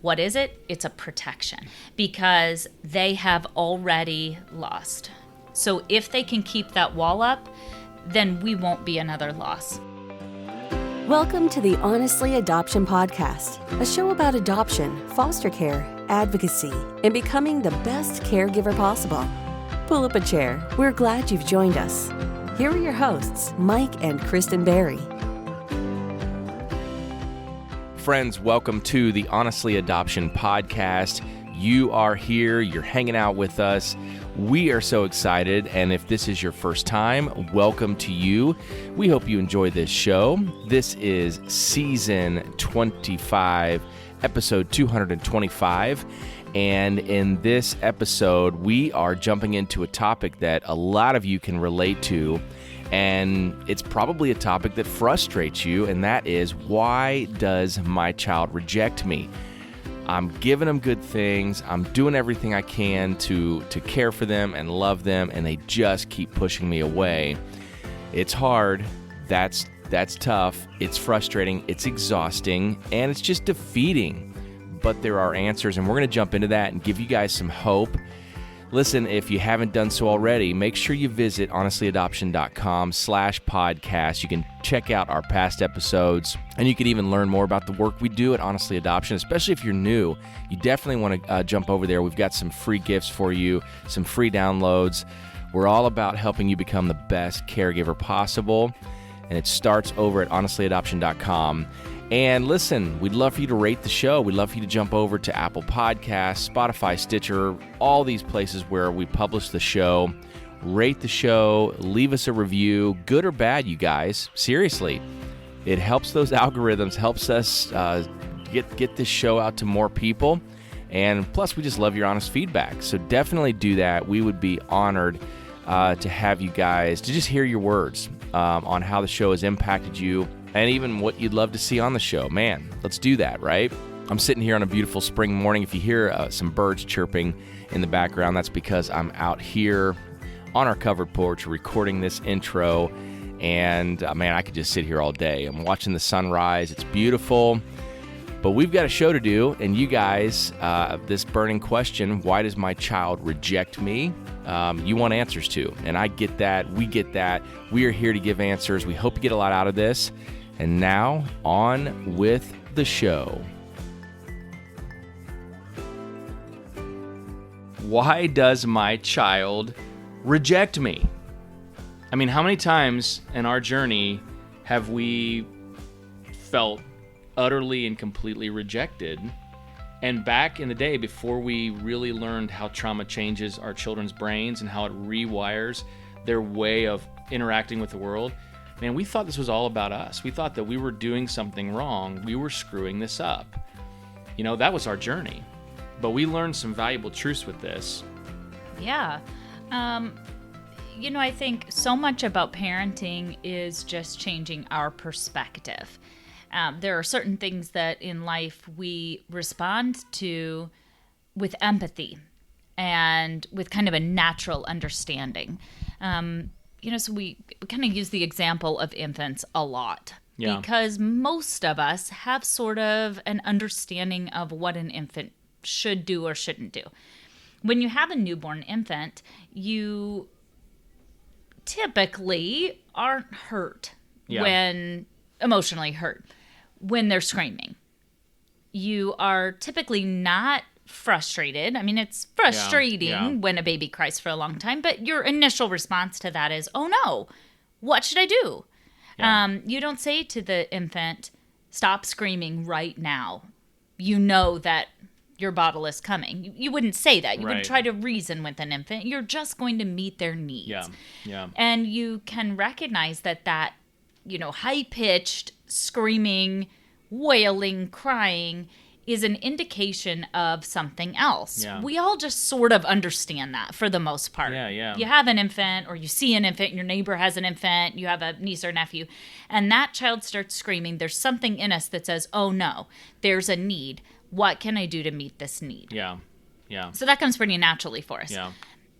What is it? It's a protection because they have already lost. So if they can keep that wall up, then we won't be another loss. Welcome to the Honestly Adoption Podcast, a show about adoption, foster care, advocacy, and becoming the best caregiver possible. Pull up a chair. We're glad you've joined us. Here are your hosts, Mike and Kristen Berry. Friends, welcome to the Honestly Adoption Podcast. You are here. You're hanging out with us. We are so excited, and if this is your first time, welcome to you. We hope you enjoy this show. This is Season 25, Episode 225, and in this episode, we are jumping into a topic that a lot of you can relate to, and it's probably a topic that frustrates you, and that is, why does my child reject me? I'm giving them good things. I'm doing everything I can to care for them and love them, and they just keep pushing me away. It's hard. That's tough. It's frustrating. It's exhausting, and it's just defeating. But there are answers, and we're going to jump into that and give you guys some hope. Listen, if you haven't done so already, make sure you visit honestlyadoption.com/podcast. You can check out our past episodes, and you can even learn more about the work we do at Honestly Adoption, especially if you're new. You definitely want to jump over there. We've got some free gifts for you, some free downloads. We're all about helping you become the best caregiver possible, and it starts over at honestlyadoption.com. And listen, we'd love for you to rate the show. We'd love for you to jump over to Apple Podcasts, Spotify, Stitcher, all these places where we publish the show. Rate the show, leave us a review, good or bad, you guys. Seriously, it helps those algorithms, helps us get this show out to more people. And plus, we just love your honest feedback. So definitely do that. We would be honored to have you guys, to just hear your words on how the show has impacted you, and even what you'd love to see on the show. Man, let's do that, right? I'm sitting here on a beautiful spring morning. If you hear some birds chirping in the background, that's because I'm out here on our covered porch recording this intro. And man, I could just sit here all day. I'm watching the sunrise. It's beautiful. But we've got a show to do. And you guys, this burning question, why does my child reject me? You want answers to. And I get that. We get that. We are here to give answers. We hope you get a lot out of this. And now, on with the show. Why does my child reject me? I mean, how many times in our journey have we felt utterly and completely rejected? And back in the day, before we really learned how trauma changes our children's brains and how it rewires their way of interacting with the world, man, we thought this was all about us. We thought that we were doing something wrong. We were screwing this up. You know, that was our journey. But we learned some valuable truths with this. Yeah. I think so much about parenting is just changing our perspective. There are certain things that in life we respond to with empathy and with kind of a natural understanding. So we kind of use the example of infants a lot because most of us have sort of an understanding of what an infant should do or shouldn't do. When you have a newborn infant, you typically aren't hurt emotionally hurt when they're screaming. You are typically not frustrated. I mean, it's frustrating when a baby cries for a long time, but your initial response to that is, oh no, what should I do? Yeah. You don't say to the infant, stop screaming right now. You know that your bottle is coming. You wouldn't say that. You would try to reason with an infant. You're just going to meet their needs. Yeah. And you can recognize that high-pitched screaming, wailing, crying is an indication of something else. Yeah. We all just sort of understand that for the most part. Yeah. You have an infant, or you see an infant, your neighbor has an infant, you have a niece or nephew, and that child starts screaming. There's something in us that says, oh no, there's a need. What can I do to meet this need? Yeah. So that comes pretty naturally for us. Yeah.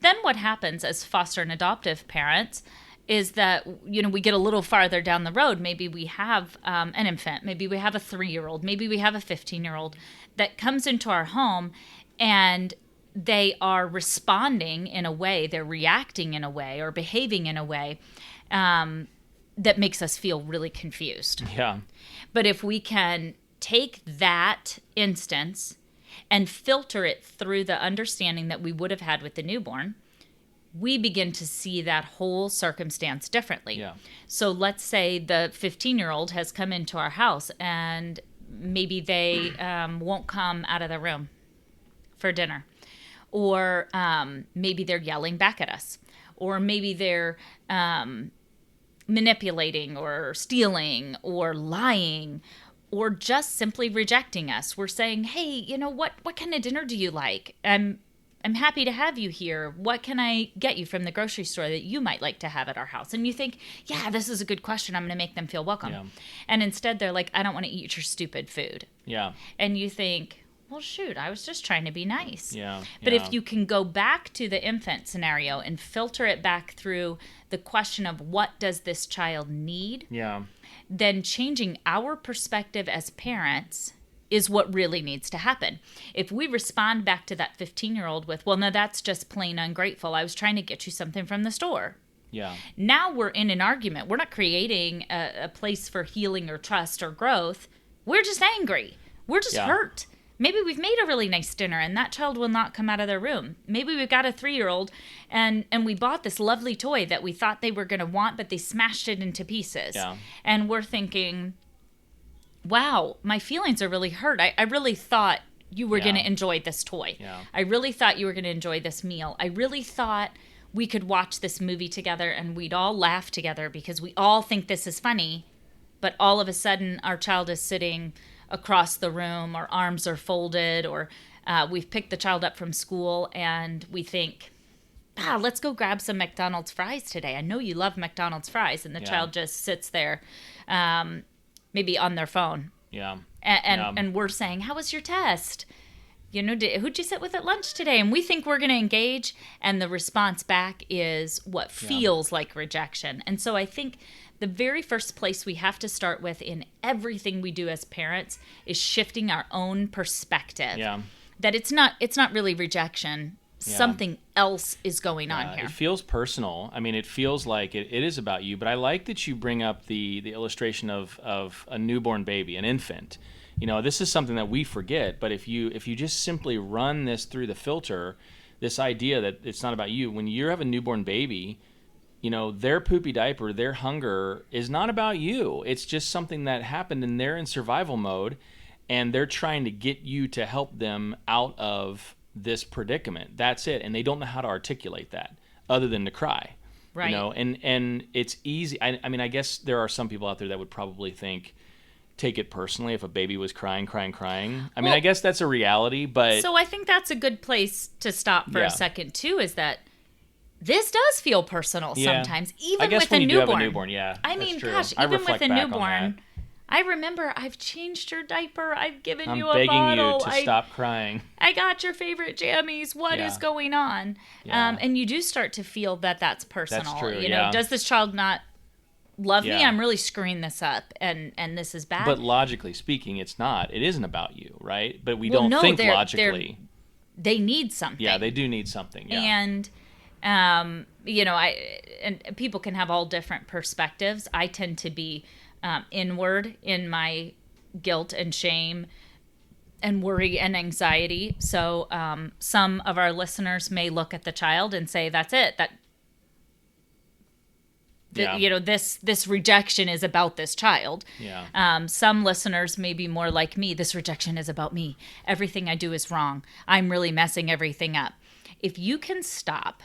Then what happens as foster and adoptive parents is that, we get a little farther down the road. Maybe we have an infant. Maybe we have a 3-year-old. Maybe we have a 15-year-old that comes into our home and they are responding in a way, they're reacting in a way or behaving in a way that makes us feel really confused. Yeah. But if we can take that instance and filter it through the understanding that we would have had with the newborn, we begin to see that whole circumstance differently. Yeah. So let's say the 15-year-old has come into our house and maybe they won't come out of the room for dinner. Or maybe they're yelling back at us. Or maybe they're manipulating or stealing or lying or just simply rejecting us. We're saying, hey, what kind of dinner do you like? I'm happy to have you here. What can I get you from the grocery store that you might like to have at our house? And you think, yeah, this is a good question. I'm going to make them feel welcome. Yeah. And instead they're like, I don't want to eat your stupid food. Yeah. And you think, well, shoot, I was just trying to be nice. Yeah. But if you can go back to the infant scenario and filter it back through the question of what does this child need? Yeah. Then changing our perspective as parents is what really needs to happen. If we respond back to that 15-year-old with, well, no, that's just plain ungrateful. I was trying to get you something from the store. Yeah. Now we're in an argument. We're not creating a place for healing or trust or growth. We're just angry. We're just hurt. Maybe we've made a really nice dinner and that child will not come out of their room. Maybe we've got a 3-year-old and we bought this lovely toy that we thought they were going to want, but they smashed it into pieces. Yeah. And we're thinking, wow, my feelings are really hurt. I really thought you were going to enjoy this toy. Yeah. I really thought you were going to enjoy this meal. I really thought we could watch this movie together and we'd all laugh together because we all think this is funny. But all of a sudden, our child is sitting across the room, or arms are folded, or we've picked the child up from school and we think, let's go grab some McDonald's fries today. I know you love McDonald's fries. And the child just sits there, maybe on their phone. Yeah. And we're saying, how was your test? Who'd you sit with at lunch today? And we think we're going to engage. And the response back is what feels like rejection. And so I think the very first place we have to start with in everything we do as parents is shifting our own perspective. Yeah. That it's not really rejection. Yeah. Something else is going on here. It feels personal. I mean, it feels like it is about you. But I like that you bring up the illustration of a newborn baby, an infant. This is something that we forget. But if you just simply run this through the filter, this idea that it's not about you. When you have a newborn baby, their poopy diaper, their hunger is not about you. It's just something that happened and they're in survival mode and they're trying to get you to help them out of this predicament. That's it. And they don't know how to articulate that other than to cry. Right. And it's easy. I mean, I guess there are some people out there that would probably take it personally if a baby was crying. I mean, I guess that's a reality, but... So I think that's a good place to stop for a second, too, is that this does feel personal sometimes, even with a newborn. I guess when you do have a newborn, I mean, gosh, even with a newborn, I remember I've changed your diaper. I've given you a bottle. I'm begging you to stop crying. I got your favorite jammies. What is going on? Yeah. And you do start to feel that that's personal. That's true, does this child not love me? I'm really screwing this up, and this is bad. But logically speaking, it's not. It isn't about you, right? But we don't think logically. They need something. Yeah, they do need something. Yeah. And and people can have all different perspectives. I tend to be inward in my guilt and shame and worry and anxiety. So some of our listeners may look at the child and say, that's it. This rejection is about this child. Yeah. Some listeners may be more like me. This rejection is about me. Everything I do is wrong. I'm really messing everything up. If you can stop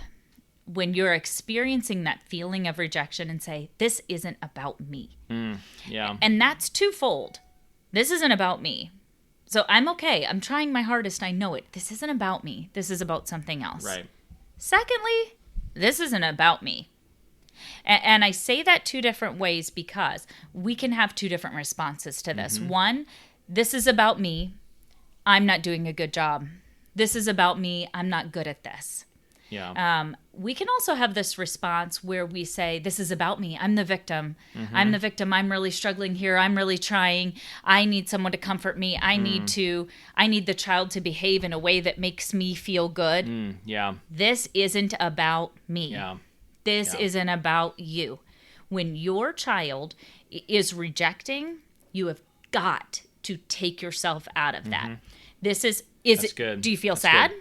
when you're experiencing that feeling of rejection and say, this isn't about me. Yeah. And that's twofold. This isn't about me. So I'm okay. I'm trying my hardest. I know it. This isn't about me. This is about something else. Right. Secondly, this isn't about me. And I say that two different ways because we can have two different responses to this. Mm-hmm. One, this is about me. I'm not doing a good job. This is about me. I'm not good at this. Yeah. We can also have this response where we say, this is about me. I'm the victim. I'm the victim. I'm really struggling here. I'm really trying. I need someone to comfort me. I need the child to behave in a way that makes me feel good. Yeah. This isn't about me. Yeah. This isn't about you. When your child is rejecting, you have got to take yourself out of that. This is That's it good. Do you feel That's sad? good.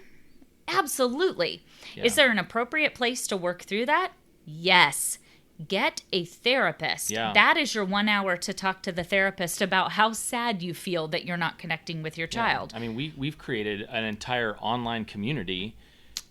Absolutely. Yeah. Is there an appropriate place to work through that? Yes. Get a therapist. Yeah. That is your 1 hour to talk to the therapist about how sad you feel that you're not connecting with your child. I mean, we've created an entire online community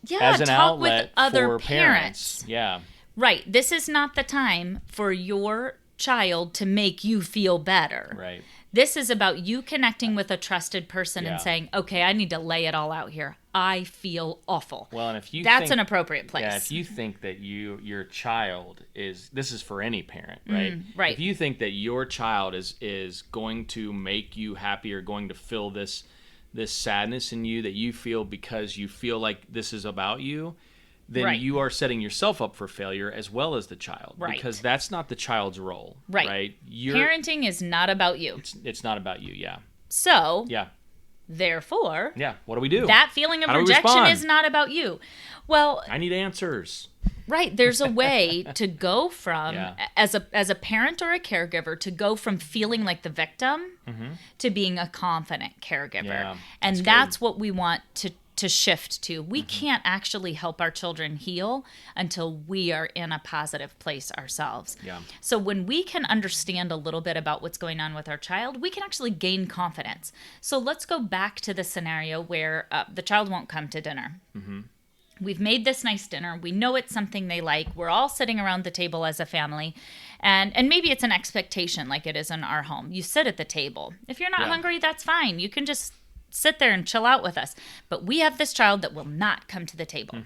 Yeah, as an talk outlet with other for parents. Yeah. Right. This is not the time for your child to make you feel better. Right. This is about you connecting with a trusted person Yeah. and saying, okay, I need to lay it all out here. I feel awful. Well, and if you That's think, an appropriate place. Yeah, if you think that your child this is for any parent, right? Right. If you think that your child is going to make you happy or going to fill this sadness in you that you feel because you feel like this is about you, then Right. you are setting yourself up for failure as well as the child. Right. Because that's not the child's role. Right. You're, Parenting is not about you. it's not about you, yeah. So, Yeah. therefore, Yeah. What do we do? that feeling of How do we rejection respond? is not about you. Well, I need answers. right, there's a way to go from Yeah. as a parent or a caregiver to go from feeling like the victim to being a confident caregiver. Yeah, and that's that's good. what we want to shift to. We can't actually help our children heal until we are in a positive place ourselves. Yeah. So when we can understand a little bit about what's going on with our child, we can actually gain confidence. So let's go back to the scenario where the child won't come to dinner. We've made this nice dinner. We know it's something they like. We're all sitting around the table as a family. And maybe it's an expectation like it is in our home. You sit at the table. If you're not Yeah. hungry, that's fine. You can just sit there and chill out with us. But we have this child that will not come to the table.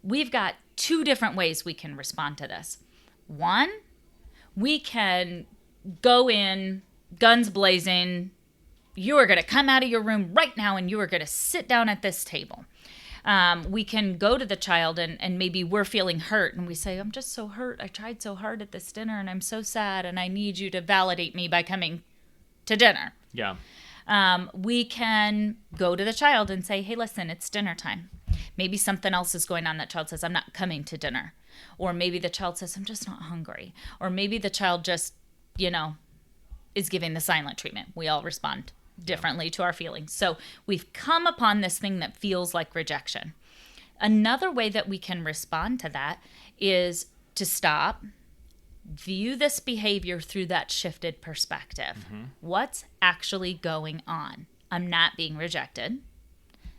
We've got two different ways we can respond to this. One, we can go in guns blazing. You are going to come out of your room right now and you are going to sit down at this table. We can go to the child and maybe we're feeling hurt and we say, I'm just so hurt. I tried so hard at this dinner and I'm so sad and I need you to validate me by coming to dinner. Yeah. We can go to the child and say, hey, listen, it's dinner time. Maybe something else is going on. That child says, I'm not coming to dinner. Or maybe the child says, I'm just not hungry. Or maybe the child just, is giving the silent treatment. We all respond differently to our feelings. So we've come upon this thing that feels like rejection. Another way that we can respond to that is to stop, view this behavior through that shifted perspective. What's actually going on? I'm not being rejected.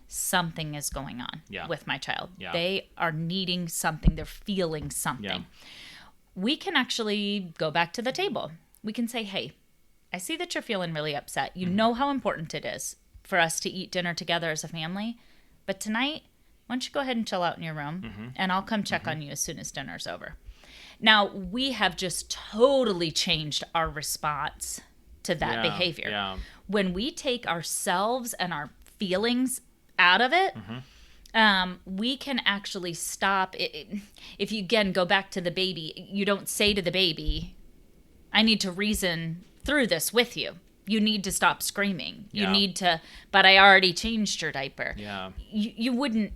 Something is going on with my child. Yeah. They are needing something. They're feeling something. Yeah. We can actually go back to the table. We can say, hey, I see that you're feeling really upset. You know how important it is for us to eat dinner together as a family. But tonight, why don't you go ahead and chill out in your room and I'll come check on you as soon as dinner's over. Now, we have just totally changed our response to that behavior. Yeah. When we take ourselves and our feelings out of it, we can actually stop. If you, again, go back to the baby, you don't say to the baby, I need to reason through this with you. You need to stop screaming. You need to, but I already changed your diaper. Yeah. You wouldn't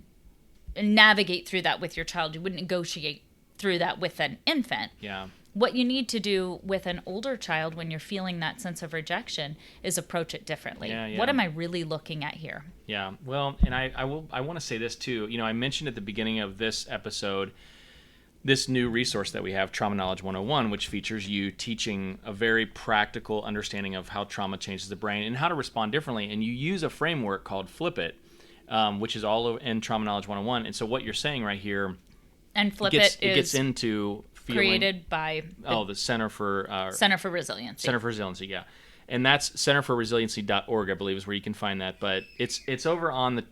navigate through that with your child. You wouldn't negotiate through that with an infant. Yeah. What you need to do with an older child when you're feeling that sense of rejection is approach it differently. Yeah. What am I really looking at here? Yeah. Well, and I want to say this too. I mentioned at the beginning of this episode this new resource that we have, Trauma Knowledge 101, which features you teaching a very practical understanding of how trauma changes the brain and how to respond differently. And you use a framework called Flip It, which is all in Trauma Knowledge 101. And so what you're saying right here, and Flip it is gets into feeling, created by the Center for Resiliency. Center for Resiliency, yeah. And that's centerforresiliency.org, I believe, is where you can find that. But it's over on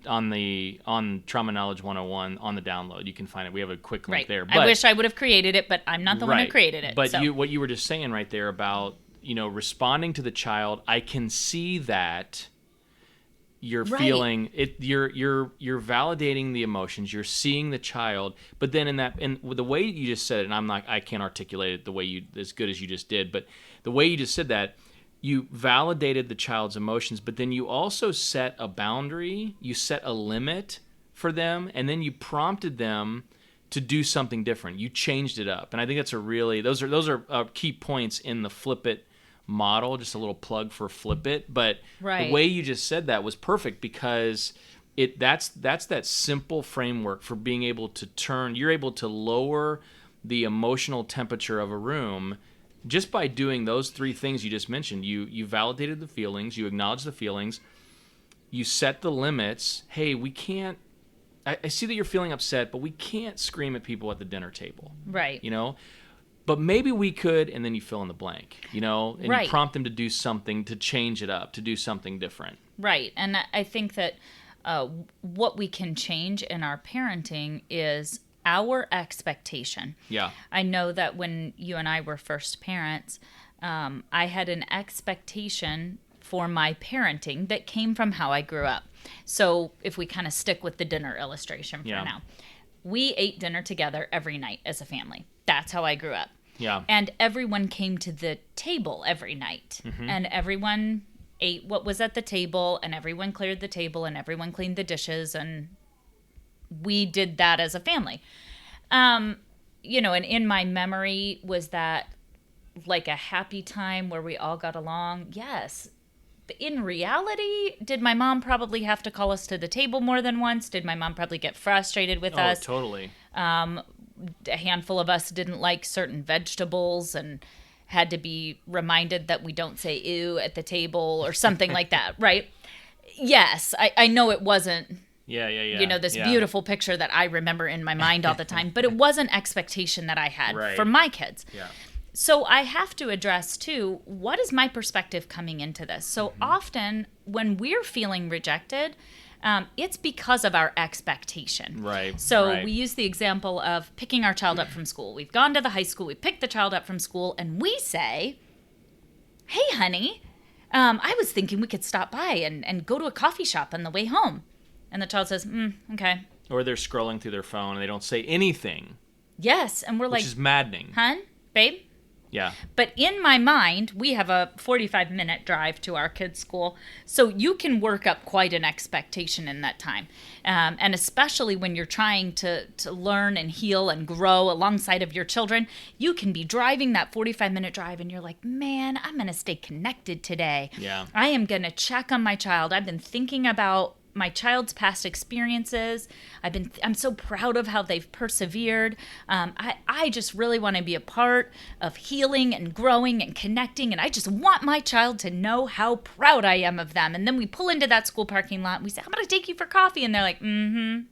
Trauma Knowledge 101 on the download. You can find it. We have a quick link there. But, I wish I would have created it, but I'm not the one who created it. But so. what you were just saying right there about responding to the child, I can see that you're feeling it. You're validating the emotions. You're seeing the child, but then in the way you just said it, and I can't articulate it the way you as good as you just did, but the way you just said that, you validated the child's emotions, but then you also set a boundary. You set a limit for them, and then you prompted them to do something different. You changed it up, and I think that's those are key points in the Flip It model. Just a little plug for Flip It, but the way you just said that was perfect, because that's that simple framework for being able to you're able to lower the emotional temperature of a room just by doing those three things you just mentioned. You validated the feelings, you acknowledged the feelings, you set the limits. Hey, we can't, I see that you're feeling upset, but we can't scream at people at the dinner table. Right. But maybe we could, and then you fill in the blank, and right. You prompt them to do something, to change it up, to do something different. Right. And I think that what we can change in our parenting is our expectation. Yeah. I know that when you and I were first parents, I had an expectation for my parenting that came from how I grew up. So if we kind of stick with the dinner illustration for now, we ate dinner together every night as a family. That's how I grew up. Yeah. And everyone came to the table every night. Mm-hmm. And everyone ate what was at the table, and everyone cleared the table, and everyone cleaned the dishes, and we did that as a family. And in my memory, was that like a happy time where we all got along? Yes. In reality, did my mom probably have to call us to the table more than once? Did my mom probably get frustrated with us? Oh, totally. A handful of us didn't like certain vegetables and had to be reminded that we don't say ew at the table or something like that, right? Yes, I know it wasn't, this beautiful picture that I remember in my mind all the time, but it was an expectation that I had for my kids. Yeah. So I have to address, too, what is my perspective coming into this? So often when we're feeling rejected, it's because of our expectation. Right. So we use the example of picking our child up from school. We've gone to the high school, we picked the child up from school, and we say, hey, honey, I was thinking we could stop by and go to a coffee shop on the way home. And the child says, okay. Or they're scrolling through their phone and they don't say anything. Yes, and we're like, which is maddening. Hun, babe? Yeah. But in my mind, we have a 45-minute drive to our kids' school, so you can work up quite an expectation in that time. And especially when you're trying to learn and heal and grow alongside of your children, you can be driving that 45-minute drive and you're like, man, I'm going to stay connected today. Yeah. I am going to check on my child. I've been thinking about my child's past experiences. I'm so proud of how they've persevered. I just really want to be a part of healing and growing and connecting, and I just want my child to know how proud I am of them. And then we pull into that school parking lot and we say, I'm going to take you for coffee. And they're like, mm-hmm.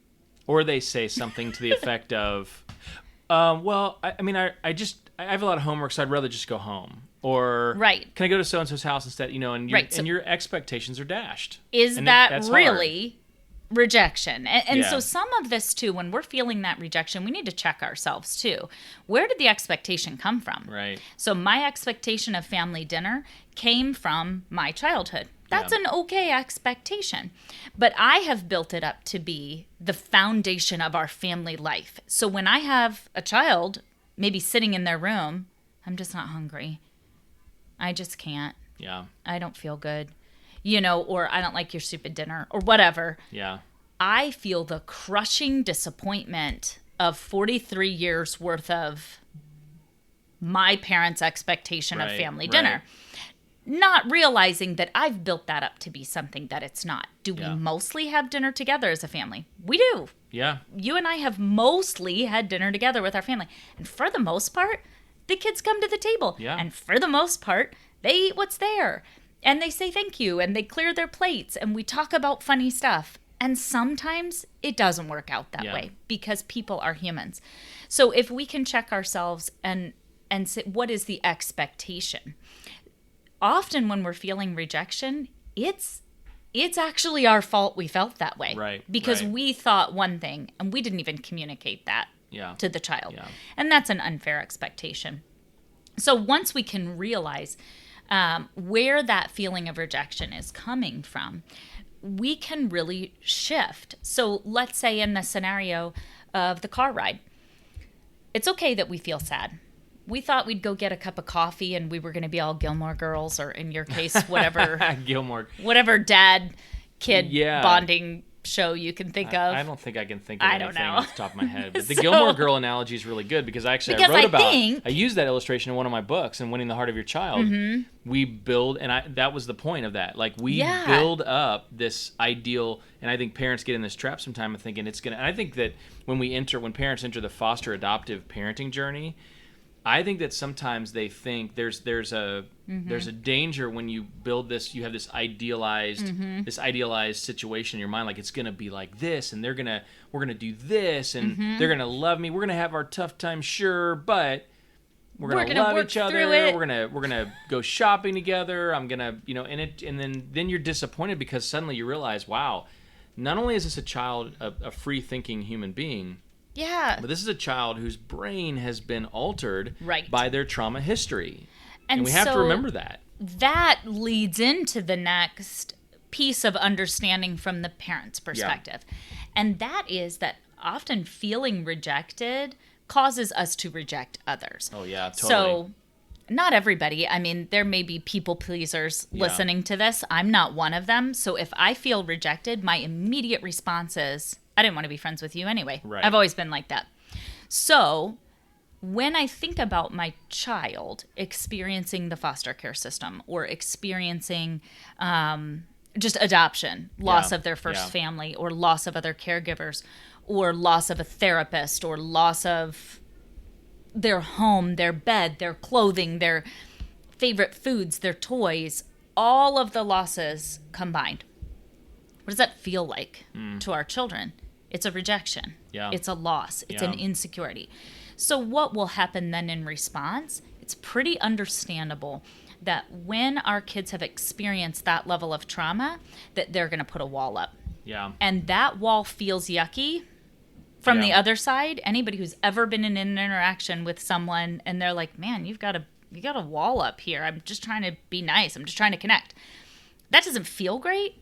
Or they say something to the effect of, I have a lot of homework, so I'd rather just go home. Or can I go to so-and-so's house instead? And your expectations are dashed. Is that really rejection? And so some of this, too, when we're feeling that rejection, we need to check ourselves, too. Where did the expectation come from? Right. So my expectation of family dinner came from my childhood. That's an okay expectation. But I have built it up to be the foundation of our family life. So when I have a child maybe sitting in their room, I'm just not hungry. I just can't. Yeah. I don't feel good. Or I don't like your stupid dinner or whatever. Yeah. I feel the crushing disappointment of 43 years worth of my parents' expectation of family dinner. Not realizing that I've built that up to be something that it's not. Do we mostly have dinner together as a family? We do. Yeah. You and I have mostly had dinner together with our family. And for the most part, the kids come to the table. Yeah. And for the most part, they eat what's there. And they say thank you. And they clear their plates. And we talk about funny stuff. And sometimes it doesn't work out that way because people are humans. So if we can check ourselves and say, what is the expectation? Often when we're feeling rejection, it's actually our fault we felt that way. Right. Because we thought one thing and we didn't even communicate that. To the child. Yeah. And that's an unfair expectation. So once we can realize where that feeling of rejection is coming from, we can really shift. So let's say in the scenario of the car ride, it's okay that we feel sad. We thought we'd go get a cup of coffee and we were going to be all Gilmore Girls, or in your case, whatever whatever dad kid bonding show you can think of. I don't think I can think of anything off the top of my head. But the Gilmore Girl analogy is really good because I used that illustration in one of my books in Winning the Heart of Your Child. Mm-hmm. We build, and that was the point of that. Like we build up this ideal, and I think parents get in this trap sometimes of thinking it's going to, and I think that when parents enter the foster adoptive parenting journey, I think that sometimes they think there's a danger when you build this. You have this idealized situation in your mind, like it's gonna be like this, and we're gonna do this, and they're gonna love me. We're gonna have our tough time, sure, but we're gonna love each other. We're gonna go shopping together. I'm gonna, and then you're disappointed because suddenly you realize, wow, not only is this a child, a free thinking human being. Yeah. But this is a child whose brain has been altered by their trauma history. And we have to remember that. That leads into the next piece of understanding from the parent's perspective. Yeah. And that is that often feeling rejected causes us to reject others. Oh, yeah, totally. So not everybody. I mean, there may be people pleasers listening to this. I'm not one of them. So if I feel rejected, my immediate response is, I didn't want to be friends with you anyway. Right. I've always been like that. So when I think about my child experiencing the foster care system or experiencing just adoption, loss of their first family, or loss of other caregivers, or loss of a therapist, or loss of their home, their bed, their clothing, their favorite foods, their toys, all of the losses combined. What does that feel like to our children? It's a rejection. Yeah. It's a loss. It's an insecurity. So what will happen then in response? It's pretty understandable that when our kids have experienced that level of trauma, that they're going to put a wall up. Yeah. And that wall feels yucky from the other side. Anybody who's ever been in an interaction with someone and they're like, man, you got a wall up here. I'm just trying to be nice. I'm just trying to connect. That doesn't feel great.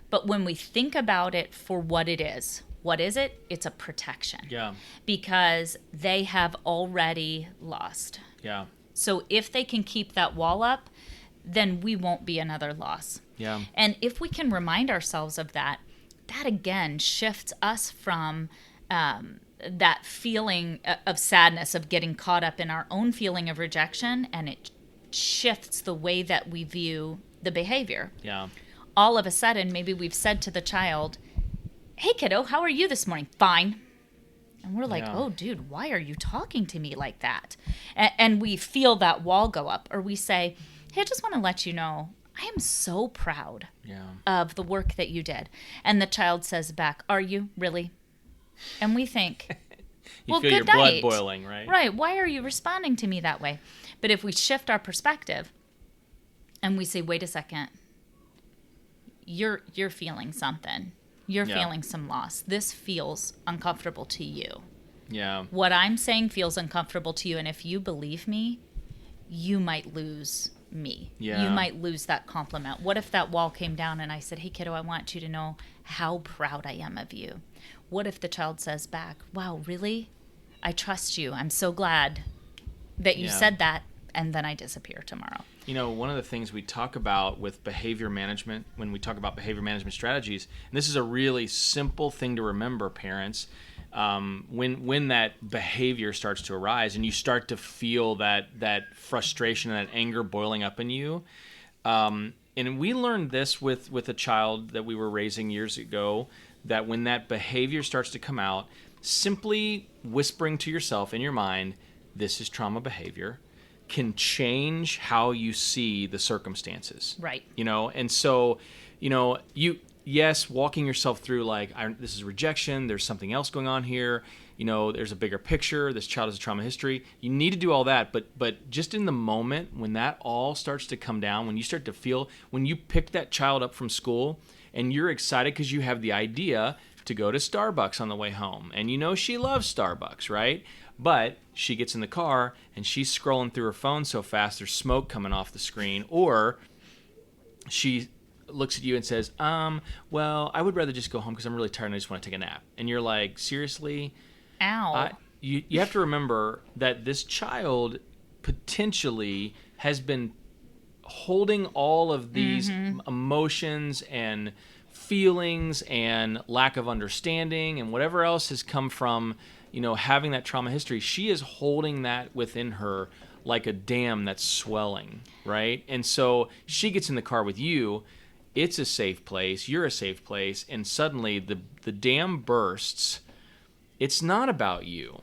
But when we think about it for what it is, what is it? It's a protection. Yeah. Because they have already lost. Yeah. So if they can keep that wall up, then we won't be another loss. Yeah. And if we can remind ourselves of that, that again shifts us from that feeling of sadness, of getting caught up in our own feeling of rejection, and it shifts the way that we view the behavior. Yeah. All of a sudden, maybe we've said to the child, hey, kiddo, how are you this morning? Fine. And we're like, oh, dude, why are you talking to me like that? And we feel that wall go up. Or we say, hey, I just want to let you know, I am so proud of the work that you did. And the child says back, are you really? And we think, you feel your blood boiling, right? Right. Why are you responding to me that way? But if we shift our perspective and we say, wait a second, you're feeling something. You're feeling some loss. This feels uncomfortable to you. Yeah. What I'm saying feels uncomfortable to you, and if you believe me, you might lose me. Yeah. You might lose that compliment. What if that wall came down and I said, hey, kiddo, I want you to know how proud I am of you. What if the child says back, wow, really? I trust you. I'm so glad that you said that, and then I disappear tomorrow. You know, one of the things we talk about with behavior management, when we talk about behavior management strategies, and this is a really simple thing to remember, parents, when that behavior starts to arise and you start to feel that frustration and that anger boiling up in you, and we learned this with a child that we were raising years ago, that when that behavior starts to come out, simply whispering to yourself in your mind, this is trauma behavior, can change how you see the circumstances. Right. And so, walking yourself through like, this is rejection, there's something else going on here, there's a bigger picture, this child has a trauma history. You need to do all that, but just in the moment when that all starts to come down, when you start to feel, when you pick that child up from school and you're excited because you have the idea to go to Starbucks on the way home, and she loves Starbucks, right? But she gets in the car and she's scrolling through her phone so fast there's smoke coming off the screen, or she looks at you and says, well, I would rather just go home because I'm really tired and I just want to take a nap. And you're like, seriously? Ow. You have to remember that this child potentially has been holding all of these emotions and feelings and lack of understanding and whatever else has come from, having that trauma history. She is holding that within her like a dam that's swelling, right? And so she gets in the car with you. It's a safe place. You're a safe place. And suddenly the dam bursts. It's not about you,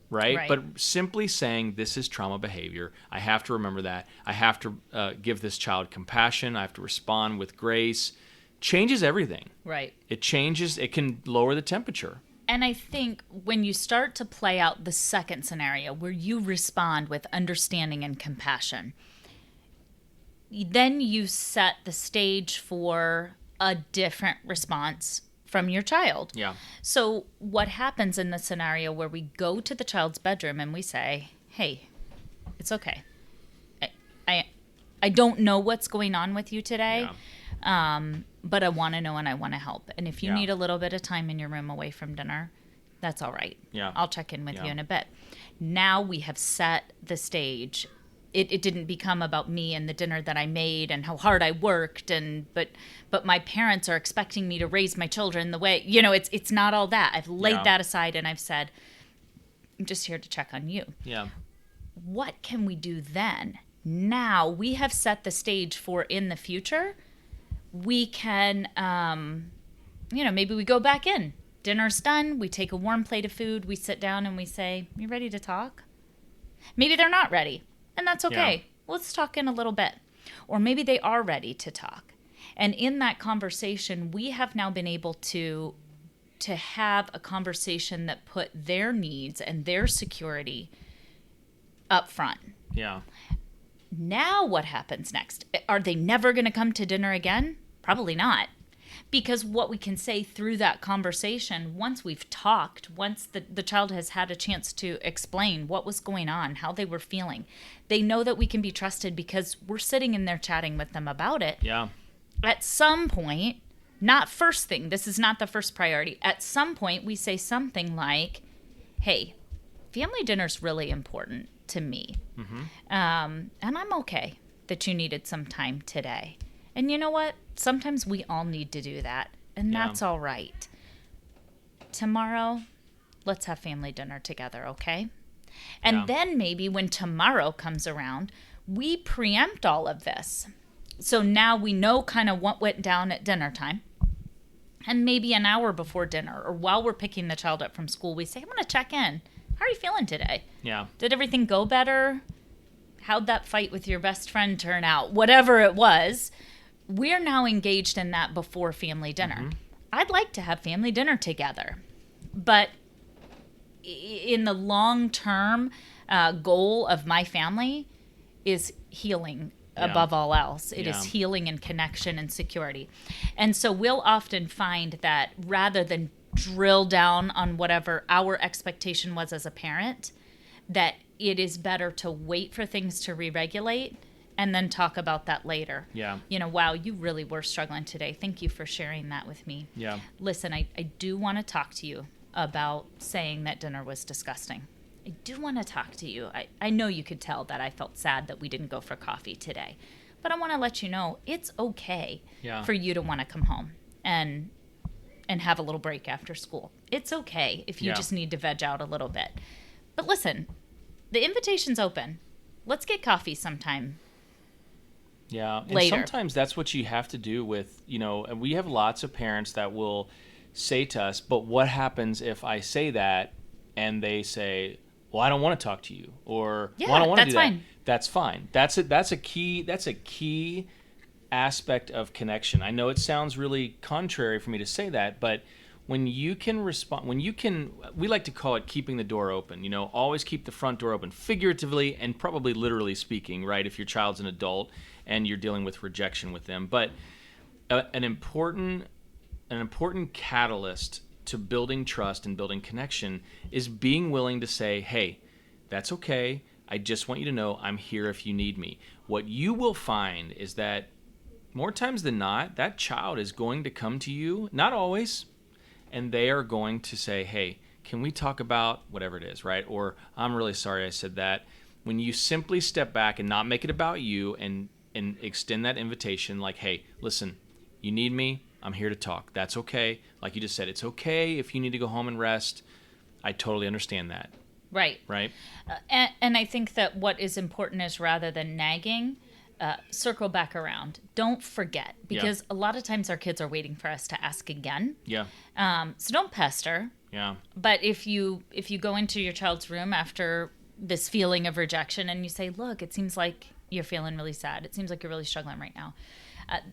right? But simply saying this is trauma behavior. I have to remember that. I have to give this child compassion. I have to respond with grace. Changes everything. Right. It changes. It can lower the temperature. And I think when you start to play out the second scenario where you respond with understanding and compassion, then you set the stage for a different response from your child. Yeah. So what happens in the scenario where we go to the child's bedroom and we say, hey, it's okay. I don't know what's going on with you today. Yeah. But I want to know and I want to help. And if you need a little bit of time in your room away from dinner, that's all right. Yeah. I'll check in with you in a bit. Now we have set the stage. It didn't become about me and the dinner that I made and how hard I worked but my parents are expecting me to raise my children the way, it's not all that. I've laid that aside and I've said, I'm just here to check on you. Yeah. What can we do then? Now we have set the stage for in the future. We can, maybe we go back in. Dinner's done. We take a warm plate of food. We sit down and we say, you ready to talk? Maybe they're not ready. And that's okay. Yeah. Let's talk in a little bit. Or maybe they are ready to talk. And in that conversation, we have now been able to have a conversation that put their needs and their security up front. Yeah. Now what happens next? Are they never going to come to dinner again? Probably not. Because what we can say through that conversation, once we've talked, once the child has had a chance to explain what was going on, how they were feeling, they know that we can be trusted because we're sitting in there chatting with them about it. Yeah. At some point, not first thing, this is not the first priority. At some point, we say something like, hey, family dinner's really important to me. Mm-hmm. And I'm okay that you needed some time today. And you know what? Sometimes we all need to do that. And that's all right. Tomorrow, let's have family dinner together, okay? And then maybe when tomorrow comes around, we preempt all of this. So now we know kind of what went down at dinner time. And maybe an hour before dinner or while we're picking the child up from school, we say, I want to check in. How are you feeling today? Yeah. Did everything go better? How'd that fight with your best friend turn out? Whatever it was, we're now engaged in that before family dinner. Mm-hmm. I'd like to have family dinner together. But in the long-term goal of my family is healing above all else. It is healing and connection and security. And so we'll often find that rather than drill down on whatever our expectation was as a parent, that it is better to wait for things to re-regulate and then talk about that later. Yeah. Wow, you really were struggling today. Thank you for sharing that with me. Yeah. Listen, I do want to talk to you about saying that dinner was disgusting. I do want to talk to you. I know you could tell that I felt sad that we didn't go for coffee today. But I want to let you know it's okay for you to want to come home and have a little break after school. It's okay if you just need to veg out a little bit. But listen, the invitation's open. Let's get coffee sometime. Yeah, and later. Sometimes that's what you have to do with, and we have lots of parents that will say to us, but what happens if I say that and they say, well, I don't want to talk to you, or well, I don't want to do that. Fine. That's fine. That's a key aspect of connection. I know it sounds really contrary for me to say that, but when you can respond, we like to call it keeping the door open. Always keep the front door open, figuratively and probably literally speaking, right? If your child's an adult and you're dealing with rejection with them, but an important catalyst to building trust and building connection is being willing to say, hey, that's okay. I just want you to know I'm here if you need me. What you will find is that more times than not, that child is going to come to you, not always, and they are going to say, hey, can we talk about whatever it is, right? Or I'm really sorry I said that. When you simply step back and not make it about you and extend that invitation like, hey, listen, you need me, I'm here to talk. That's okay. Like you just said, it's okay if you need to go home and rest. I totally understand that. Right. Right. And I think that what is important is rather than nagging, circle back around. Don't forget, because a lot of times our kids are waiting for us to ask again. Yeah. So don't pester. Yeah. But if you go into your child's room after this feeling of rejection and you say, look, it seems like you're feeling really sad. It seems like you're really struggling right now.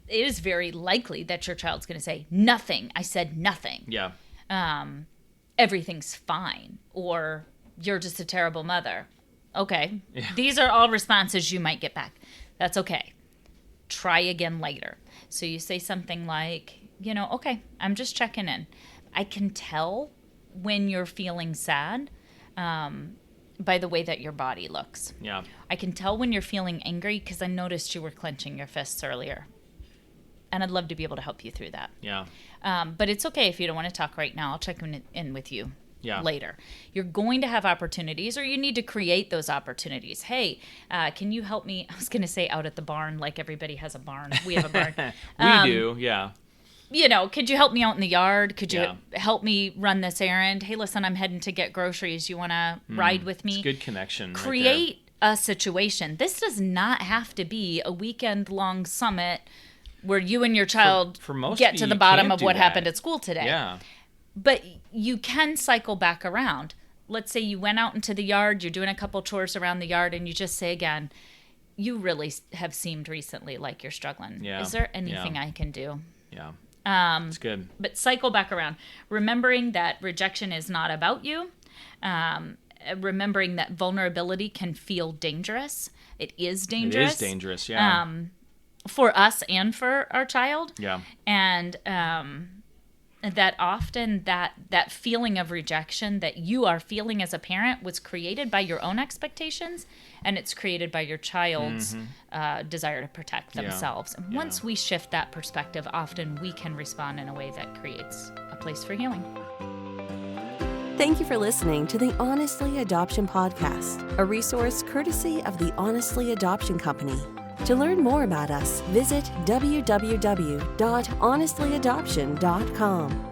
It is very likely that your child's going to say, nothing. I said nothing. Yeah. Everything's fine. Or you're just a terrible mother. Okay. Yeah. These are all responses you might get back. That's okay. Try again later. So you say something like, okay, I'm just checking in. I can tell when you're feeling sad by the way that your body looks. Yeah. I can tell when you're feeling angry because I noticed you were clenching your fists earlier. And I'd love to be able to help you through that. Yeah. But it's okay if you don't want to talk right now. I'll check in with you later. You're going to have opportunities, or you need to create those opportunities. Hey, can you help me? I was going to say out at the barn, like everybody has a barn. We have a barn. We do, yeah. Could you help me out in the yard? Could you help me run this errand? Hey, listen, I'm heading to get groceries. You want to ride with me? It's good connection. Create a situation. This does not have to be a weekend-long summit where you and your child for most get to the bottom of what that. happened at school today. Yeah. But you can cycle back around. Let's say you went out into the yard, you're doing a couple chores around the yard, and you just say again, you really have seemed recently like you're struggling. Yeah. Is there anything I can do? Yeah. It's good. But cycle back around. Remembering that rejection is not about you. Remembering that vulnerability can feel dangerous. It is dangerous. It is dangerous, yeah. For us and for our child. Yeah. And that often that feeling of rejection that you are feeling as a parent was created by your own expectations, and it's created by your child's desire to protect themselves. And once we shift that perspective, often we can respond in a way that creates a place for healing. Thank you for listening to the Honestly Adoption Podcast, a resource courtesy of the Honestly Adoption Company. To learn more about us, visit www.honestlyadoption.com.